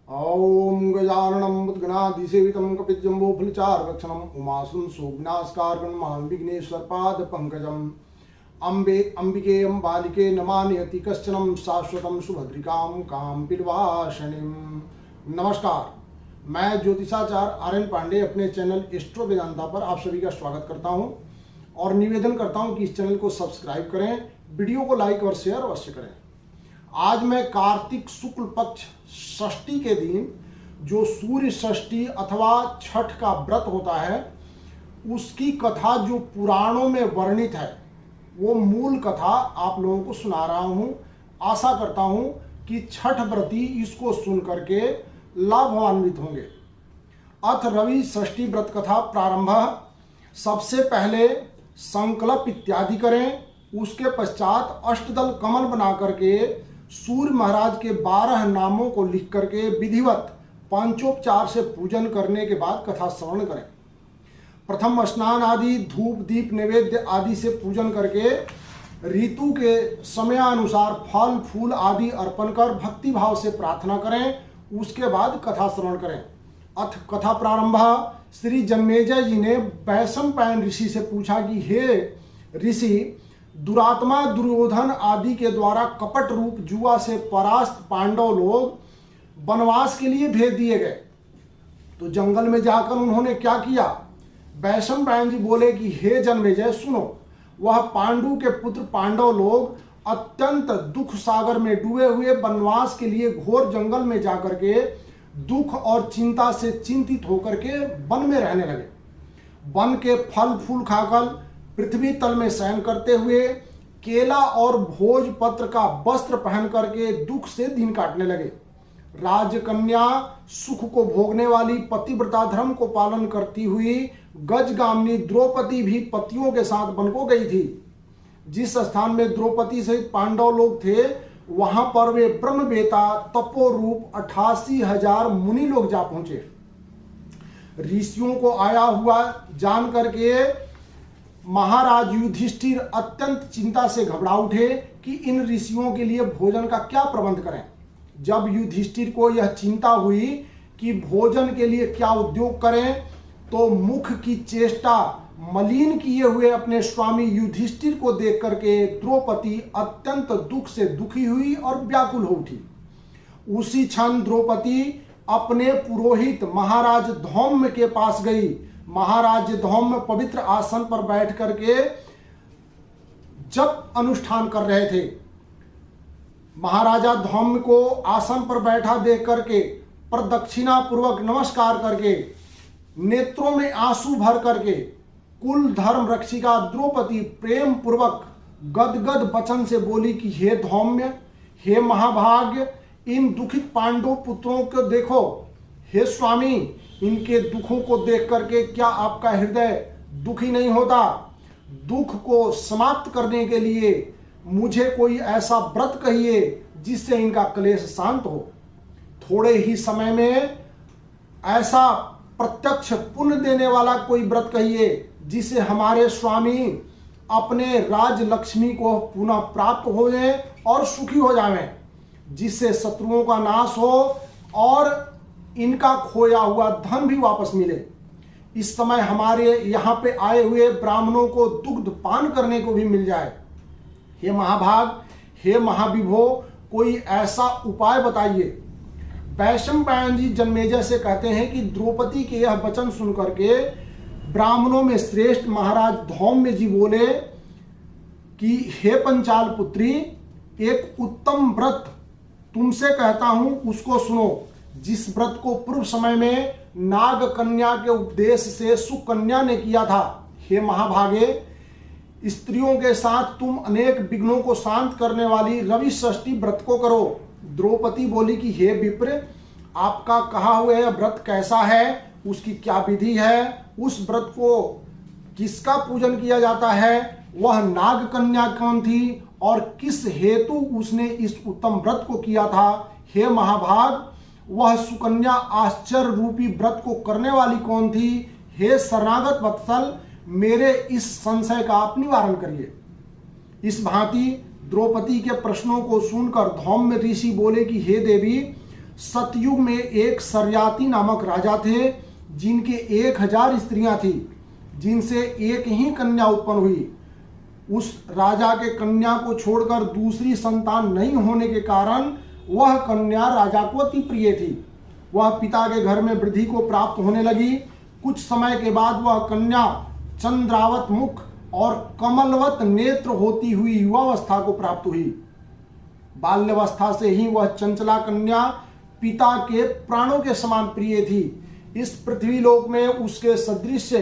ॐ गजाननं बुद्गणाधिसेवितं कपिजम्बोफलचार्वक्षणं उमासुं शोभनास्कारगणमान् विघ्नेश्वरपादपङ्कजम् अम्बे अम्बिके अम्बालिके नमान्यति कश्चनं शाश्वतं सुभद्रिकां कां बिल्वाशनिं। नमस्कार, मैं ज्योतिषाचार्य आर्यन पांडे अपने चैनल एस्ट्रो वेदांता पर आप सभी का स्वागत करता हूं और निवेदन करता हूं कि इस चैनल को सब्सक्राइब करें, वीडियो को लाइक और शेयर अवश्य करें। आज मैं कार्तिक शुक्ल पक्ष षष्ठी के दिन जो सूर्य षष्ठी अथवा छठ का व्रत होता है उसकी कथा जो पुराणों में वर्णित है वो मूल कथा आप लोगों को सुना रहा हूँ। आशा करता हूँ कि छठ व्रती इसको सुन करके लाभान्वित होंगे। अथ रवि षष्ठी व्रत कथा प्रारंभ। सबसे पहले संकल्प इत्यादि करें, उसके पश्चात अष्टदल कमल बना करके सूर्य महाराज के 12 नामों को लिख करके विधिवत पंचोपचार से पूजन करने के बाद कथा श्रवण करें। प्रथम स्नान आदि धूप दीप नैवेद्य आदि से पूजन करके ऋतु के समयानुसार फल फूल आदि अर्पण कर भक्ति भाव से प्रार्थना करें। उसके बाद कथा श्रवण करें। अथ कथा प्रारंभ। श्री जन्मेजय जी ने वैशंपायन ऋषि से पूछा कि हे ऋषि, दुरात्मा दुर्योधन आदि के द्वारा कपट रूप जुआ से परास्त पांडव लोग वनवास के लिए भेज दिए गए, तो जंगल में जाकर उन्होंने क्या किया? वैशंपायन जी बोले कि हे जन्मेजय सुनो, वह पांडु के पुत्र पांडव लोग अत्यंत दुख सागर में डूबे हुए वनवास के लिए घोर जंगल में जाकर के दुख और चिंता से चिंतित होकर के वन में रहने लगे। वन के फल फूल खाकर पृथ्वी तल में शयन करते हुए केला और भोजपत्र का वस्त्र पहन करके दुख से दिन काटने लगे। राजकन्या सुख को भोगने वाली पतिव्रता धर्म को पालन करती हुई गजगामिनी द्रौपदी भी पतियों के साथ वन को गई थी। जिस स्थान में द्रौपदी सहित पांडव लोग थे वहां पर वे ब्रह्मवेता तपो रूप 88,000 मुनि लोग जा पहुंचे। ऋषियों को आया हुआ जान करके महाराज युधिष्ठिर अत्यंत चिंता से घबरा उठे कि इन ऋषियों के लिए भोजन का क्या प्रबंध करें। जब युधिष्ठिर को यह चिंता हुई कि भोजन के लिए क्या उद्योग करें, तो मुख की चेष्टा मलिन किए हुए अपने स्वामी युधिष्ठिर को देख करके द्रौपदी अत्यंत दुख से दुखी हुई और व्याकुल हो उठी। उसी क्षण द्रौपदी अपने पुरोहित महाराज धौम्य के पास गई। महाराज धौम्य पवित्र आसन पर बैठ करके जप अनुष्ठान कर रहे थे। महाराजा धौम्य को आसन पर बैठा देख करके प्रदक्षिणा पूर्वक नमस्कार करके नेत्रों में आंसू भर करके कुल धर्म रक्षिका द्रौपदी प्रेम पूर्वक गदगद वचन से बोली कि हे धौम्य, हे महाभाग्य, इन दुखित पांडव पुत्रों को देखो। हे स्वामी, इनके दुखों को देख करके क्या आपका हृदय दुखी नहीं होता? दुख को समाप्त करने के लिए मुझे कोई ऐसा व्रत कहिए जिससे इनका क्लेश शांत हो। थोड़े ही समय में ऐसा प्रत्यक्ष पुण्य देने वाला कोई व्रत कहिए जिससे हमारे स्वामी अपने राज लक्ष्मी को पुनः प्राप्त हो जाए और सुखी हो जाएं, जिससे शत्रुओं का नाश हो और इनका खोया हुआ धन भी वापस मिले। इस समय हमारे यहाँ पे आए हुए ब्राह्मणों को दुग्ध पान करने को भी मिल जाए। हे महाभाग, हे महाविभो, कोई ऐसा उपाय बताइए। वैशंपायन जी जन्मेजय से कहते हैं कि द्रौपदी के यह वचन सुन करके ब्राह्मणों में श्रेष्ठ महाराज धौम्य जी बोले कि हे पंचाल पुत्री, एक उत्तम व्रत तुमसे कहता हूं, उसको सुनो। जिस व्रत को पूर्व समय में नाग कन्या के उपदेश से सुकन्या ने किया था। हे महाभागे, स्त्रियों के साथ तुम अनेक विघ्नों को शांत करने वाली रवि षष्ठी व्रत को करो। द्रौपदी बोली कि हे विप्र, आपका कहा हुआ यह व्रत कैसा है, उसकी क्या विधि है, उस व्रत को किसका पूजन किया जाता है, वह नाग कन्या कौन थी और किस हेतु उसने इस उत्तम व्रत को किया था। हे महाभाग, वह सुकन्या आश्चर्य रूपी व्रत को करने वाली कौन थी? हे शरणागत वत्सल, मेरे इस संशय का आप निवारण करिए। इस भांति द्रौपदी के प्रश्नों को सुनकर धौम्य ऋषि बोले कि हे देवी, सतयुग में एक सर्याती नामक राजा थे जिनके 1000 स्त्रियां थी, जिनसे एक ही कन्या उत्पन्न हुई। उस राजा के कन्या को छोड़कर दूसरी संतान नहीं होने के कारण वह कन्या राजा को अति प्रिय थी। वह पिता के घर में वृद्धि को प्राप्त होने लगी। कुछ समय के बाद वह कन्या चंद्रावत मुख और कमलवत नेत्र होती हुई युवावस्था को प्राप्त हुई। बाल्यावस्था से ही वह चंचला कन्या पिता के प्राणों के समान प्रिय थी। इस पृथ्वी लोक में उसके सदृश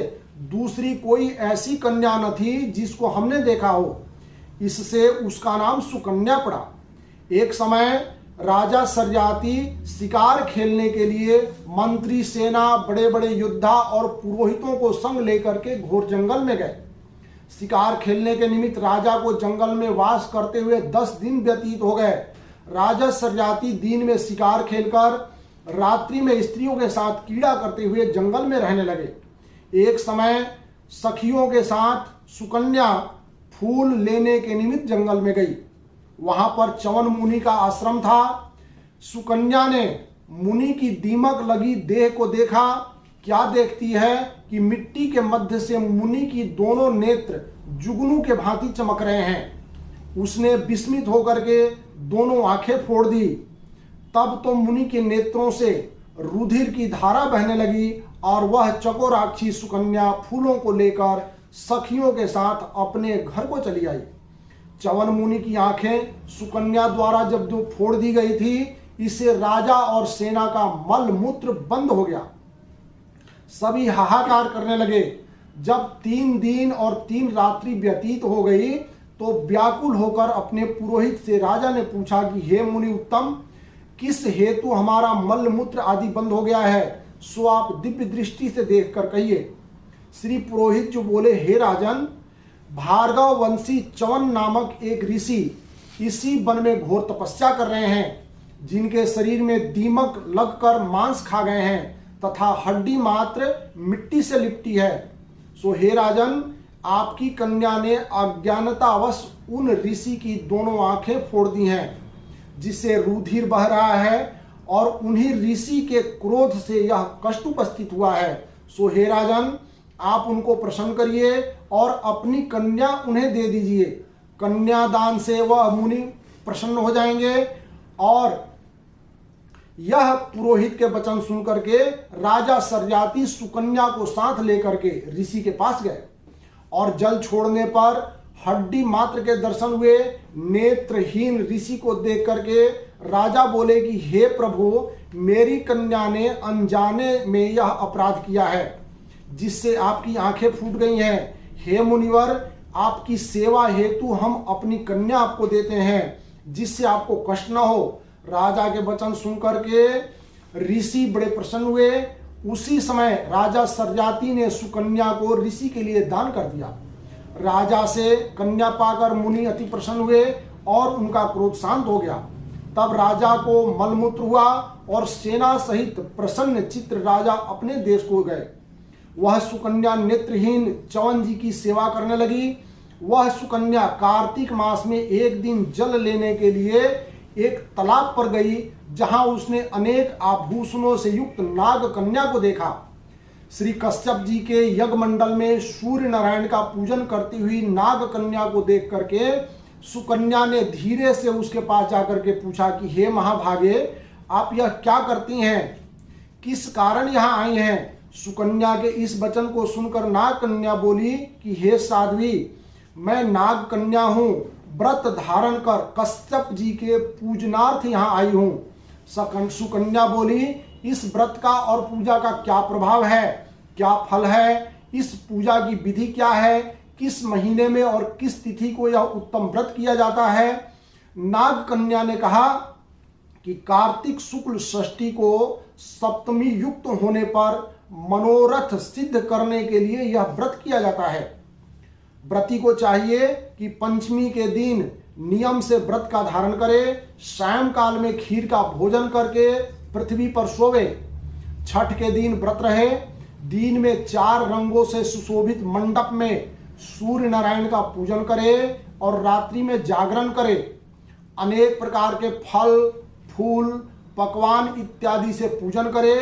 दूसरी कोई ऐसी कन्या न थी जिसको हमने देखा हो। इससे उसका नाम सुकन्या पड़ा। एक समय राजा सर्याती शिकार खेलने के लिए मंत्री, सेना, बड़े बड़े योद्धा और पुरोहितों को संग लेकर के घोर जंगल में गए। शिकार खेलने के निमित्त राजा को जंगल में वास करते हुए 10 दिन व्यतीत हो गए। राजा सर्याती दिन में शिकार खेलकर रात्रि में स्त्रियों के साथ क्रीड़ा करते हुए जंगल में रहने लगे। एक समय सखियों के साथ सुकन्या फूल लेने के निमित्त जंगल में गई। वहां पर च्यवन मुनि का आश्रम था। सुकन्या ने मुनि की दीमक लगी देह को देखा। क्या देखती है कि मिट्टी के मध्य से मुनि की दोनों नेत्र जुगनू के भांति चमक रहे हैं। उसने विस्मित होकर के दोनों आंखें फोड़ दी। तब तो मुनि के नेत्रों से रुधिर की धारा बहने लगी और वह चकोराक्षी सुकन्या फूलों को लेकर सखियों के साथ अपने घर को चली आई। च्यवन मुनि की आंखें सुकन्या द्वारा जब जो फोड़ दी गई थी, इससे राजा और सेना का मल मूत्र बंद हो गया। सभी हाहाकार करने लगे। जब 3 दिन और 3 रात्रि व्यतीत हो गई तो व्याकुल होकर अपने पुरोहित से राजा ने पूछा कि हे मुनि उत्तम, किस हेतु हमारा मल मूत्र आदि बंद हो गया है, सो आप दिव्य दृष्टि से देखकर कहिए। श्री पुरोहित जो बोले, हे राजन, भार्गव वंशी च्यवन नामक एक ऋषि इसी वन में घोर तपस्या कर रहे हैं, जिनके शरीर में दीमक लगकर मांस खा गए हैं तथा हड्डी मात्र मिट्टी से लिपटी है। सो हे राजन, आपकी कन्या ने अज्ञानतावश उन ऋषि की दोनों आंखें फोड़ दी हैं, जिससे रुधिर बह रहा है और उन्हीं ऋषि के क्रोध से यह कष्ट उपस्थित हुआ है। सो हे राजन, आप उनको प्रसन्न करिए और अपनी कन्या उन्हें दे दीजिए। कन्यादान से वह मुनि प्रसन्न हो जाएंगे। और यह पुरोहित के वचन सुनकर के राजा सर्याती सुकन्या को साथ लेकर के ऋषि के पास गए और जल छोड़ने पर हड्डी मात्र के दर्शन हुए। नेत्रहीन ऋषि को देख करके राजा बोले कि हे प्रभु, मेरी कन्या ने अनजाने में यह अपराध किया है, जिससे आपकी आंखें फूट गई हैं। हे मुनिवर, आपकी सेवा हेतु हम अपनी कन्या आपको देते हैं, जिससे आपको कष्ट न हो। राजा के वचन सुनकर के ऋषि बड़े प्रसन्न हुए। उसी समय राजा सर्याती ने सुकन्या को ऋषि के लिए दान कर दिया। राजा से कन्या पाकर मुनि अति प्रसन्न हुए और उनका क्रोध शांत हो गया। तब राजा को मलमूत्र हुआ और सेना सहित प्रसन्न चित्त राजा अपने देश को गए। वह सुकन्या नेत्रहीन च्यवन जी की सेवा करने लगी। वह सुकन्या कार्तिक मास में एक दिन जल लेने के लिए एक तालाब पर गई, जहां उसने अनेक आभूषणों से युक्त नाग कन्या को देखा। श्री कश्यप जी के यज्ञ मंडल में सूर्य नारायण का पूजन करती हुई नाग कन्या को देख करके सुकन्या ने धीरे से उसके पास जाकर के पूछा कि हे महाभागे, आप यह क्या करती हैं, किस कारण यहाँ आई हैं। सुकन्या के इस वचन को सुनकर नाग कन्या बोली कि हे साध्वी, मैं नाग कन्या हूँ, व्रत धारण कर कश्यप जी के पूजनार्थ यहाँ आई हूँ। सुकन्या बोली, इस व्रत का और पूजा का क्या प्रभाव है, क्या फल है, इस पूजा की विधि क्या है, किस महीने में और किस तिथि को यह उत्तम व्रत किया जाता है। नाग कन्या ने कहा कि कार्तिक शुक्ल षष्ठी को सप्तमी युक्त होने पर मनोरथ सिद्ध करने के लिए यह व्रत किया जाता है। व्रती को चाहिए कि पंचमी के दिन नियम से व्रत का धारण करे, सायंकाल में खीर का भोजन करके पृथ्वी पर सोवे, छठ के दिन व्रत रहे, दिन में 4 रंगों से सुशोभित मंडप में सूर्य नारायण का पूजन करे और रात्रि में जागरण करे। अनेक प्रकार के फल, फूल, पकवान इत्यादि से पूजन करे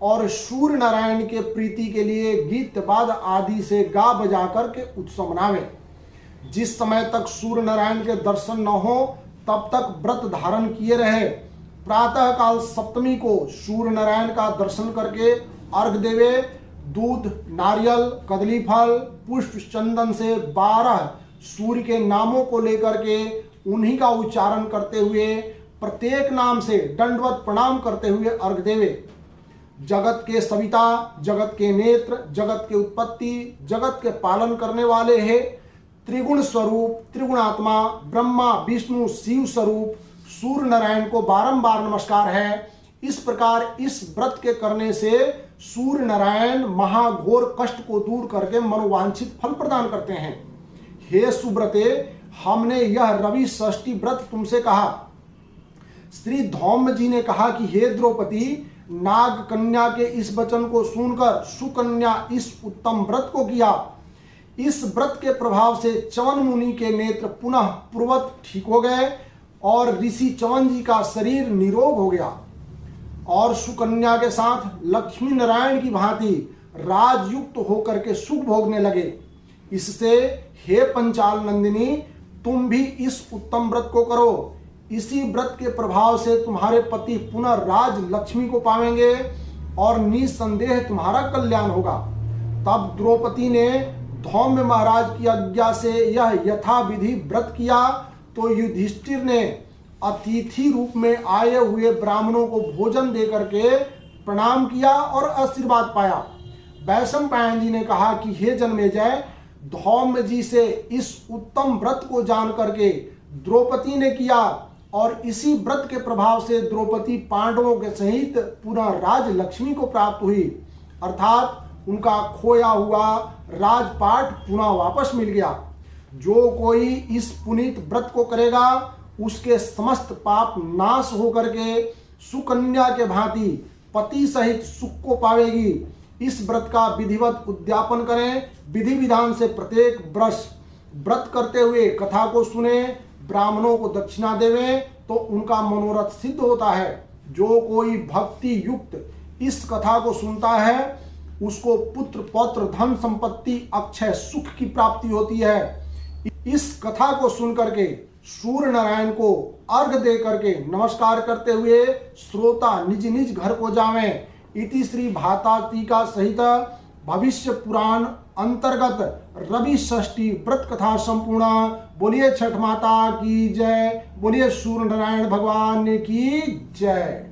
और सूर्य नारायण के प्रीति के लिए गीत बाद आदि से गा बजा करके उत्सव मनावे। जिस समय तक सूर्य नारायण के दर्शन न हो तब तक व्रत धारण किए रहे। प्रातः काल सप्तमी को सूर्य नारायण का दर्शन करके अर्घ देवे। दूध, नारियल, कदली फल, पुष्प, चंदन से 12 सूर्य के नामों को लेकर के उन्हीं का उच्चारण करते हुए प्रत्येक नाम से दंडवत प्रणाम करते हुए अर्घ देवे। जगत के सविता, जगत के नेत्र, जगत के उत्पत्ति, जगत के पालन करने वाले है त्रिगुण स्वरूप, त्रिगुणात्मा ब्रह्मा विष्णु शिव स्वरूप सूर्य नारायण को बारंबार नमस्कार है। इस प्रकार इस व्रत के करने से सूर्य नारायण महाघोर कष्ट को दूर करके मनोवांछित फल प्रदान करते हैं। हे सुब्रते, हमने यह रवि षष्ठी व्रत तुमसे कहा। श्री धौम्य जी ने कहा कि हे द्रौपदी, नाग कन्या के इस वचन को सुनकर सुकन्या इस उत्तम व्रत को किया। इस व्रत के प्रभाव से च्यवन मुनि के नेत्र पुनः पूर्वत ठीक हो गए और ऋषि च्यवन जी का शरीर निरोग हो गया और सुकन्या के साथ लक्ष्मी नारायण की भांति राजयुक्त होकर के सुख भोगने लगे। इससे हे पंचाल नंदिनी, तुम भी इस उत्तम व्रत को करो। इसी व्रत के प्रभाव से तुम्हारे पति पुनः राज लक्ष्मी को पावेंगे और निसंदेह तुम्हारा कल्याण होगा। तब द्रौपदी ने धौम्य महाराज की आज्ञा से यह यथाविधि व्रत किया तो युधिष्ठिर ने अतिथि रूप में आए हुए ब्राह्मणों को भोजन दे करके प्रणाम किया और आशीर्वाद पाया। वैशंपायन जी ने कहा कि हे जन्मेजय, धौम्य जी से इस उत्तम व्रत को जान करके द्रौपदी ने किया और इसी व्रत के प्रभाव से द्रौपदी पांडवों के सहित पुनः राज लक्ष्मी को प्राप्त हुई, अर्थात उनका खोया हुआ राजपाट पुनः वापस मिल गया। जो कोई इस पुनीत व्रत को करेगा उसके समस्त पाप नाश होकर के सुकन्या के भांति पति सहित सुख को पावेगी। इस व्रत का विधिवत उद्यापन करें। विधि विधान से प्रत्येक वर्ष व्रत करते हुए कथा को सुने, ब्राह्मणों को दक्षिणा देवें तो उनका मनोरथ सिद्ध होता है। जो कोई भक्ति युक्त इस कथा को सुनता है उसको पुत्र पौत्र धन संपत्ति अक्षय सुख की प्राप्ति होती है। इस कथा को सुन करके सूर्य नारायण को अर्घ दे करके नमस्कार करते हुए श्रोता निज निज घर को जावें। इति श्री भाता टीका सहित भविष्य पुराण अंतर्गत रवि षष्ठी व्रत कथा संपूर्ण। बोलिए छठ माता की जय, बोलिए सूर्य नारायण भगवान की जय।